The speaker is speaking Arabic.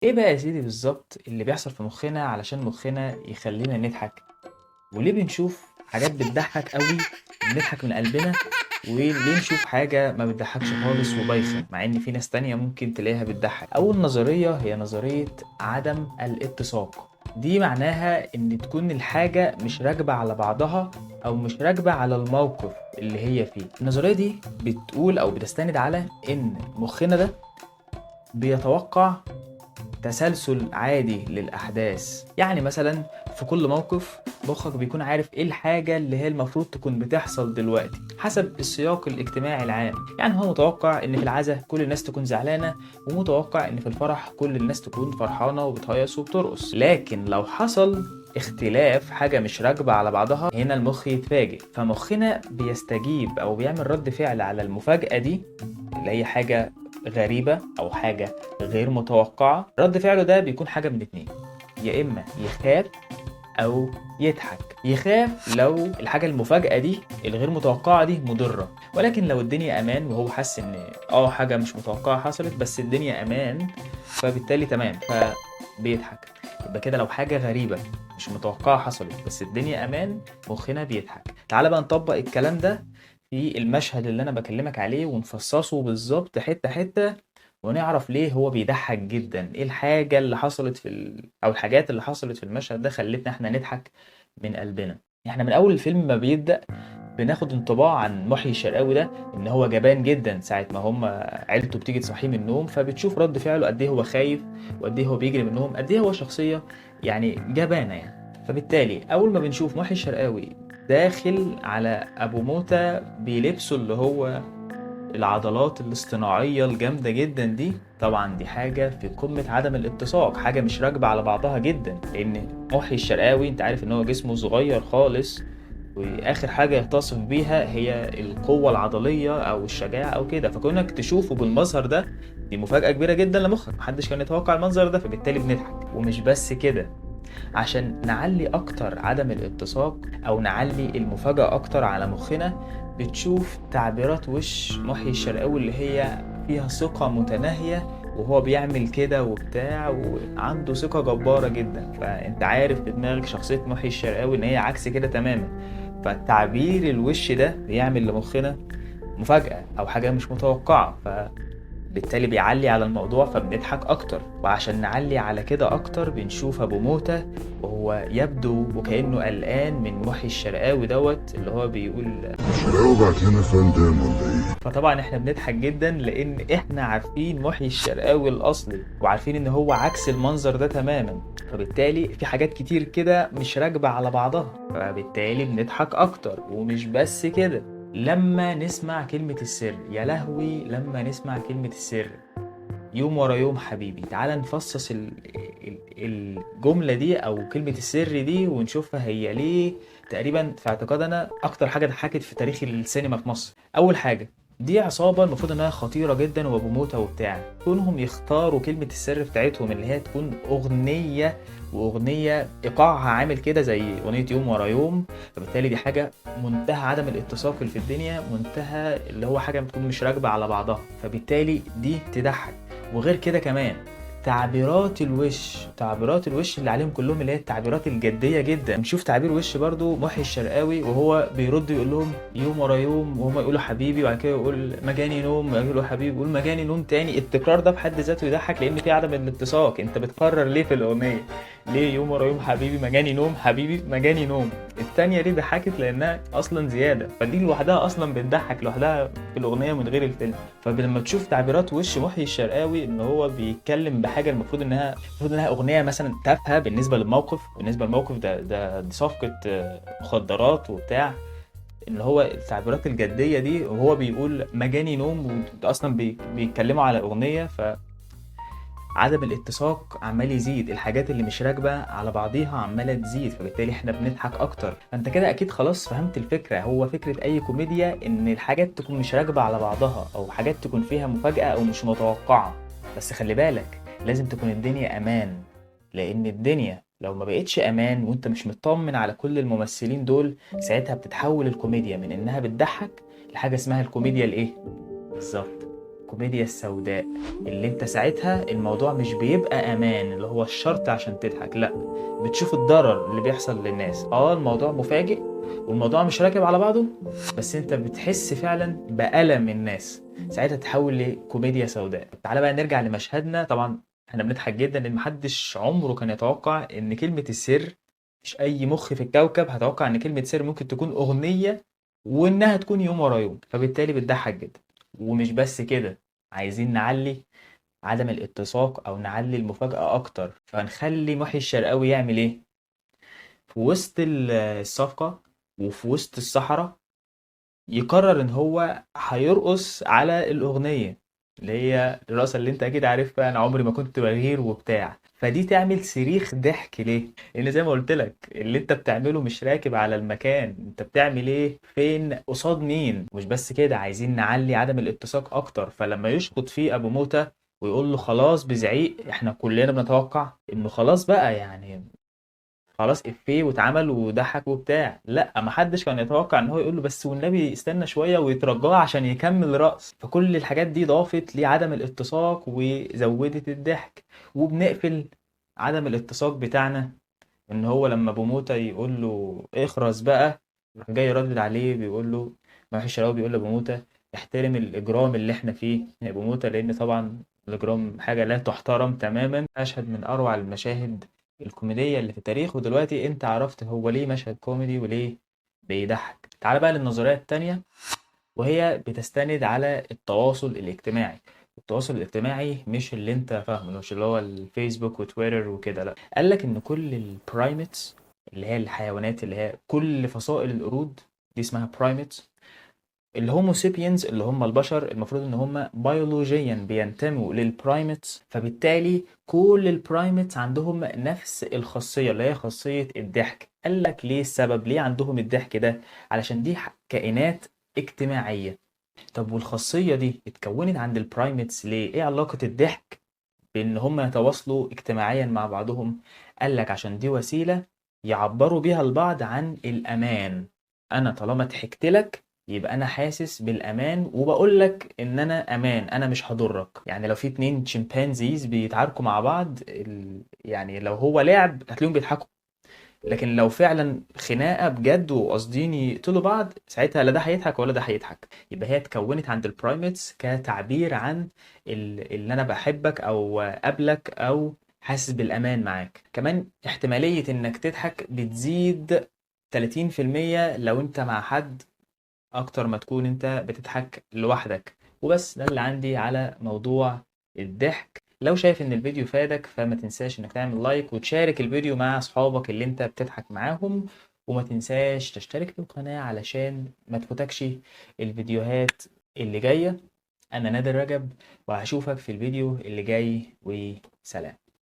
ايه بقى يا سيدي بالظبط اللي بيحصل في مخنا علشان مخنا يخلينا نضحك؟ وليه بنشوف حاجات بتضحك قوي وبنضحك من قلبنا؟ وليه نشوف حاجة ما بتضحكش خالص وبايخة مع ان في ناس تانية ممكن تلاقيها بتضحك؟ اول نظرية هي نظرية عدم الاتساق. دي معناها ان تكون الحاجة مش راكبة على بعضها او مش راكبة على الموقف اللي هي فيه. النظرية دي بتقول او بتستند على ان مخنا ده بيتوقع تسلسل عادي للأحداث. يعني مثلا في كل موقف مخك بيكون عارف ايه الحاجة اللي هي المفروض تكون بتحصل دلوقتي حسب السياق الاجتماعي العام. يعني هو متوقع ان في العزاء كل الناس تكون زعلانة، ومتوقع ان في الفرح كل الناس تكون فرحانة وبتهيص وبترقص. لكن لو حصل اختلاف، حاجة مش راكبة على بعضها، هنا المخ يتفاجئ، فمخنا بيستجيب أو بيعمل رد فعل على المفاجأة دي اللي هي حاجة غريبة أو حاجة غير متوقعة. رد فعله ده بيكون حاجة من اتنين: يا إما يخاف أو يضحك. يخاف لو الحاجة المفاجأة دي الغير متوقعة دي مضرة، ولكن لو الدنيا أمان وهو حس إن حاجة مش متوقعة حصلت بس الدنيا أمان، فبالتالي تمام فبيضحك. يبقى كده لو حاجة غريبة مش متوقعة حصلت بس الدنيا أمان، مخنا بيضحك. تعال بقى نطبق الكلام ده في المشهد اللي أنا بكلمك عليه ونفصصه بالظبط حتة حتة، ونعرف ليه هو بيضحك جدا. ايه الحاجة اللي حصلت او الحاجات اللي حصلت في المشهد ده خلتنا احنا نضحك من قلبنا. احنا من اول الفيلم ما بيبدأ بناخد انطباع عن محيي الشرقاوي ده ان هو جبان جدا ساعة ما هم عيلته بتيجي تصحيه من النوم، فبتشوف رد فعله قد ايه هو خايف وقد ايه هو بيجري منهم، قد ايه هو شخصية يعني جبانة يعني. فبالتالي اول ما بنشوف محيي الشرقاوي داخل على ابو موتة بيلبسه اللي هو العضلات الاصطناعية الجامدة جدا دي، طبعا دي حاجة في قمة عدم الاتساق، حاجة مش راكبة على بعضها جدا. لأن محي الشرقاوي انت عارف ان هو جسمه صغير خالص، واخر حاجة يتصف بيها هي القوة العضلية او الشجاعة او كده، فكونك تشوفه بالمظهر ده دي مفاجأة كبيرة جدا لمخك، محدش كان يتوقع المنظر ده، فبالتالي بنضحك. ومش بس كده، عشان نعلي اكتر عدم الاتساق او نعلي المفاجأة اكتر على مخنا، بتشوف تعبيرات وش محيي الشرقاوي اللي هي فيها ثقة متناهية، وهو بيعمل كده وبتاع وعنده ثقة جبارة جدا. فانت عارف في دماغك شخصية محيي الشرقاوي ان هي عكس كده تماما، فالتعبير الوش ده بيعمل لمخنا مفاجأة او حاجة مش متوقعة، بالتالي بيعلي على الموضوع فبنضحك اكتر. وعشان نعلي على كده اكتر بنشوف ابو موتة وهو يبدو وكأنه قلقان من محي الشرقاوي دوت اللي هو بيقول. الشراوي بعت لنا فندم ولا ايه؟ فطبعا احنا بنضحك جدا لان احنا عارفين محي الشرقاوي الاصلي وعارفين ان هو عكس المنظر ده تماما، فبالتالي في حاجات كتير كده مش راكبة على بعضها، فبالتالي بنضحك اكتر. ومش بس كده، لما نسمع كلمة السر، يا لهوي لما نسمع كلمة السر يوم ورا يوم حبيبي، تعال نفصص الجملة دي أو كلمة السر دي ونشوفها هي ليه تقريبا في اعتقادنا أكتر حاجة ضحكت في تاريخ السينما في مصر. أول حاجة، دي عصابة المفروض إنها خطيرة جدا وبموتة وبتاع، كونهم يختاروا كلمة السر بتاعتهم اللي هي تكون أغنية، وأغنية إيقاعها عامل كده زي أغنية يوم ورا يوم، فبالتالي دي حاجة منتهى عدم الاتساق اللي في الدنيا، منتهى اللي هو حاجة بتكون مش راكبة على بعضها، فبالتالي دي تضحك. وغير كده كمان تعبيرات الوش اللي عليهم كلهم اللي هي التعبيرات الجدية جدا. نشوف تعبير وش برضو محي الشرقاوي وهو بيرد يقول لهم يوم ورا يوم، وهم يقولوا حبيبي، وبعد كده يقول مجاني نوم، يقولوا حبيبي، يقول مجاني نوم تاني. التكرار ده بحد ذاته يضحك لان في عدم الاتساق، انت بتكرر ليه في الاغنية؟ ليه يوم ورا يوم حبيبي مجاني نوم، حبيبي مجاني نوم؟ التانية دي ضحكت لانها اصلا زيادة، فدي لوحدها اصلا بتضحك لوحدها في الاغنية من غير الفيلم. فلما تشوف تعبيرات وش محيي الشرقاوي ان هو بيتكلم بحاجه المفروض انها اغنيه مثلا تافهه بالنسبه للموقف، دي صفقه مخدرات وبتاع، ان هو التعبيرات الجديه دي وهو بيقول مجاني نوم اصلا بيتكلموا على اغنيه، عدم الاتساق عمال يزيد، الحاجات اللي مش راكبه على بعضيها عماله تزيد، فبالتالي احنا بنضحك اكتر. فانت كده اكيد خلاص فهمت الفكره. هو فكره اي كوميديا ان الحاجات تكون مش راكبه على بعضها او حاجات تكون فيها مفاجاه او مش متوقعه. بس خلي بالك لازم تكون الدنيا امان، لان الدنيا لو ما بقتش امان وانت مش مطمن على كل الممثلين دول، ساعتها بتتحول الكوميديا من انها بتضحك لحاجه اسمها الكوميديا الايه بالظبط؟ الكوميديا السوداء، اللي انت ساعتها الموضوع مش بيبقى امان اللي هو الشرط عشان تضحك، لا، بتشوف الضرر اللي بيحصل للناس. الموضوع مفاجئ والموضوع مش راكب على بعضه، بس انت بتحس فعلا بألم الناس، ساعتها تحول لكوميديا سوداء. تعالى بقى نرجع لمشهدنا. طبعا احنا بنضحك جدا لان محدش عمره كان يتوقع ان كلمة السر، مش اي مخ في الكوكب هتوقع ان كلمة سر ممكن تكون اغنية وانها تكون يوم ورا يوم، فبالتالي بتضحك جدا. ومش بس كده، عايزين نعلي عدم الاتساق او نعلي المفاجأة اكتر، فنخلي محي الشرقاوي يعمل ايه في وسط الصفقة وفي وسط الصحراء، يقرر ان هو هيرقص على الاغنيه اللي هي الرقصه اللي انت اكيد عارفها، انا عمري ما كنت بغير وبتاع. فدي تعمل صريخ ضحك ليه؟ لان زي ما قلت لك اللي انت بتعمله مش راكب على المكان، انت بتعمل ايه فين قصاد مين. مش بس كده، عايزين نعلي عدم الاتساق اكتر، فلما يشخط فيه ابو موتة ويقول له خلاص بزعيق، احنا كلنا بنتوقع انه خلاص بقى يعني خلاص افيه واتعمل وضحك وبتاع. لا، محدش كان يتوقع ان هو يقول له بس والنبي استنى شويه ويترجاه عشان يكمل رقص. فكل الحاجات دي ضافت لعدم الاتساق وزودت الضحك. وبنقفل عدم الاتساق بتاعنا ان هو لما بوموتة يقول له اخرس بقى، راح جاي يردد عليه بيقول له، ما فيش شراوي، بيقول لبوموتة احترم الاجرام اللي احنا فيه يا بوموتة، لان طبعا الاجرام حاجه لا تحترم تماما. مشهد من اروع المشاهد الكوميديه اللي في التاريخ، ودلوقتي انت عرفت هو ليه مشهد كوميدي وليه بيضحك. تعال بقى للنظريه التانية، وهي بتستند على التواصل الاجتماعي. التواصل الاجتماعي مش اللي انت فاهمه، مش اللي هو الفيسبوك وتويتر وكده، لا. قالك ان كل البرايمتس اللي هي الحيوانات، اللي هي كل فصائل القرود دي اسمها برايمتس. الهومو سيبينز اللي هم البشر المفروض ان هم بيولوجيا بينتموا للبرايمتس، فبالتالي كل البرايمتس عندهم نفس الخاصية اللي هي خاصية الضحك. قالك ليه السبب، ليه عندهم الضحك ده؟ علشان دي كائنات اجتماعية. طب والخاصية دي اتكونت عند البرايمتس ليه؟ ايه علاقة الضحك بان هم يتواصلوا اجتماعيا مع بعضهم؟ قالك عشان دي وسيلة يعبروا بيها البعض عن الأمان. أنا طالما ضحكت لك يبقى أنا حاسس بالأمان، وبقول لك إن أنا أمان، أنا مش هضرك. يعني لو في اتنين شمبانزيز بيتعاركوا مع بعض يعني لو هو لعب هتلاقيهم بيضحكوا، لكن لو فعلا خناقه بجد وقاصدين يقتلوا بعض، ساعتها لا ده هيضحك ولا ده هيضحك. يبقى هي اتكونت عند البرايمتس كتعبير عن اللي انا بحبك او قابلك او حاسس بالامان معاك. كمان احتماليه انك تضحك بتزيد 30% لو انت مع حد، اكتر ما تكون انت بتضحك لوحدك. وبس ده اللي عندي على موضوع الضحك. لو شايف ان الفيديو فادك فما تنساش انك تعمل لايك وتشارك الفيديو مع اصحابك اللي انت بتضحك معاهم، وما تنساش تشترك في القناة علشان ما تفوتكش الفيديوهات اللي جاية. انا نادر رجب، وهشوفك في الفيديو اللي جاي، وسلام.